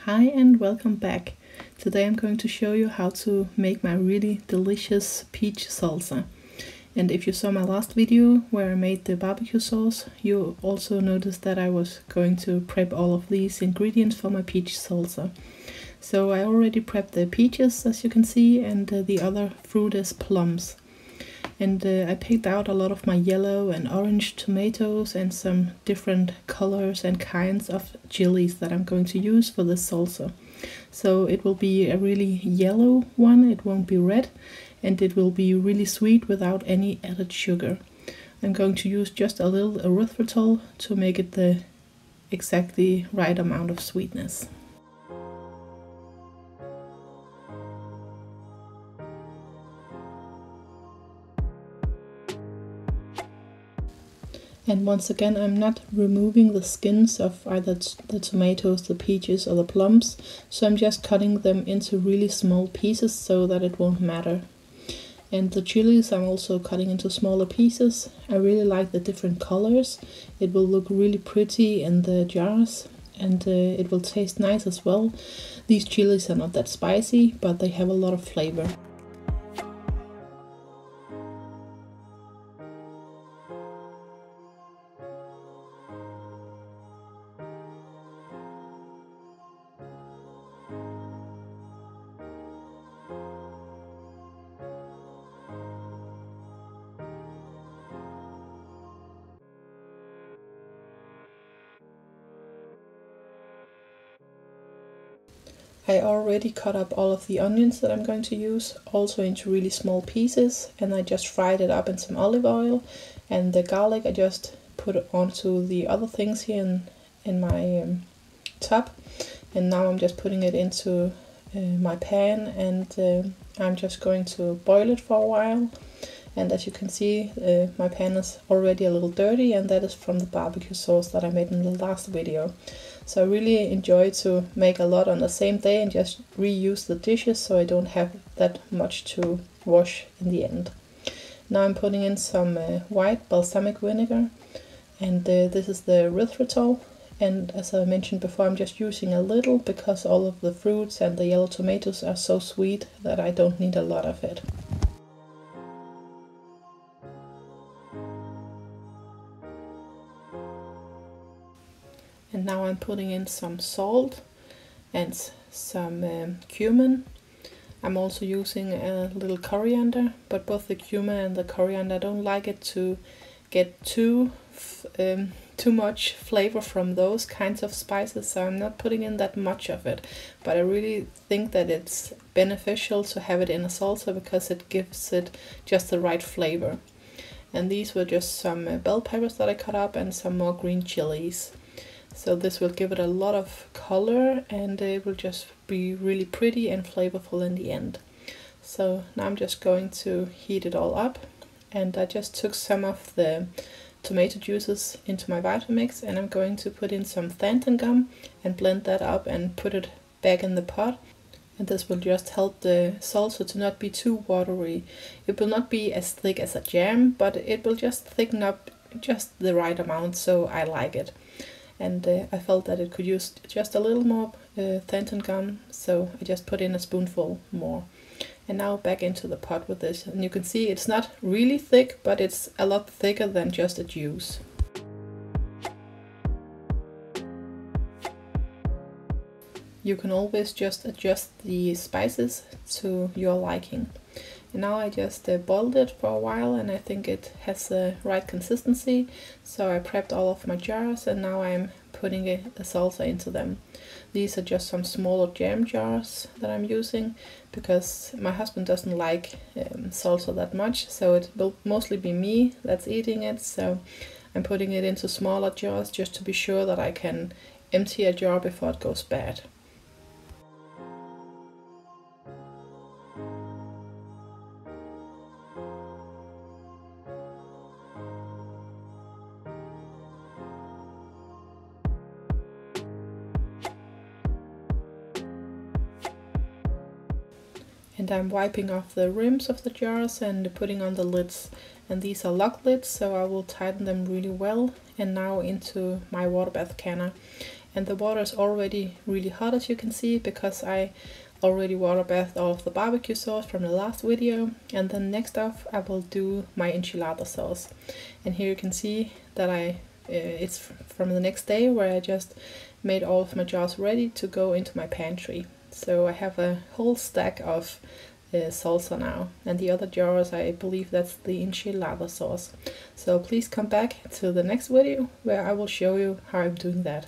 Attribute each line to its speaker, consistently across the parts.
Speaker 1: Hi and welcome back. Today I'm going to show you how to make my really delicious peach salsa. And if you saw my last video where I made the barbecue sauce, you also noticed that I was going to prep all of these ingredients for my peach salsa. So I already prepped the peaches, as you can see, and the other fruit is plums. And I picked out a lot of my yellow and orange tomatoes and some different colors and kinds of chilies that I'm going to use for this salsa. So it will be a really yellow one, it won't be red, and it will be really sweet without any added sugar. I'm going to use just a little erythritol to make it the exactly right amount of sweetness. And once again, I'm not removing the skins of either the tomatoes, the peaches or the plums, so I'm just cutting them into really small pieces so that it won't matter. And the chilies I'm also cutting into smaller pieces. I really like the different colors. It will look really pretty in the jars and it will taste nice as well. These chilies are not that spicy, but they have a lot of flavor. I already cut up all of the onions that I'm going to use, also into really small pieces, and I just fried it up in some olive oil. And the garlic I just put onto the other things here in my top. And now I'm just putting it into my pan, and I'm just going to boil it for a while. And as you can see, my pan is already a little dirty, and that is from the barbecue sauce that I made in the last video. So I really enjoy to make a lot on the same day and just reuse the dishes so I don't have that much to wash in the end. Now I'm putting in some white balsamic vinegar, and this is the erythritol. And as I mentioned before, I'm just using a little because all of the fruits and the yellow tomatoes are so sweet that I don't need a lot of it. And now I'm putting in some salt and some cumin. I'm also using a little coriander, but both the cumin and the coriander, I don't like it to get too much flavor from those kinds of spices, so I'm not putting in that much of it. But I really think that it's beneficial to have it in a salsa because it gives it just the right flavor. And these were just some bell peppers that I cut up and some more green chilies. So this will give it a lot of color and it will just be really pretty and flavorful in the end. So now I'm just going to heat it all up, and I just took some of the tomato juices into my Vitamix, and I'm going to put in some xanthan gum and blend that up and put it back in the pot. And this will just help the salsa to not be too watery. It will not be as thick as a jam, but it will just thicken up just the right amount, so I like it. And I felt that it could use just a little more xanthan gum, so I just put in a spoonful more. And now back into the pot with this, and you can see it's not really thick, but it's a lot thicker than just a juice. You can always just adjust the spices to your liking. And now I just boiled it for a while, and I think it has the right consistency. So I prepped all of my jars, and now I'm putting the salsa into them. These are just some smaller jam jars that I'm using because my husband doesn't like salsa that much, so it will mostly be me that's eating it. So I'm putting it into smaller jars just to be sure that I can empty a jar before it goes bad. And I'm wiping off the rims of the jars and putting on the lids. And these are lock lids, so I will tighten them really well. And now into my water bath canner. and the water is already really hot, as you can see, because I already water bathed all of the barbecue sauce from the last video. And then next off I will do my enchilada sauce, and here you can see that it's from the next day, where I just made all of my jars ready to go into my pantry. So I have a whole stack of salsa now, and the other jars, I believe that's the enchilada sauce. So please come back to the next video where I will show you how I'm doing that.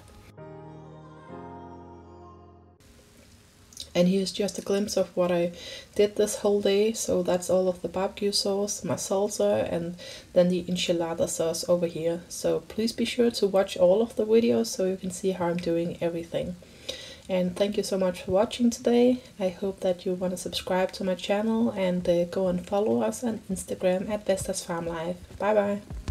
Speaker 1: And here's just a glimpse of what I did this whole day. So that's all of the barbecue sauce, my salsa, and then the enchilada sauce over here. So please be sure to watch all of the videos so you can see how I'm doing everything. And thank you so much for watching today. I hope that you want to subscribe to my channel and go and follow us on Instagram at Vestas Farm Life. Bye bye.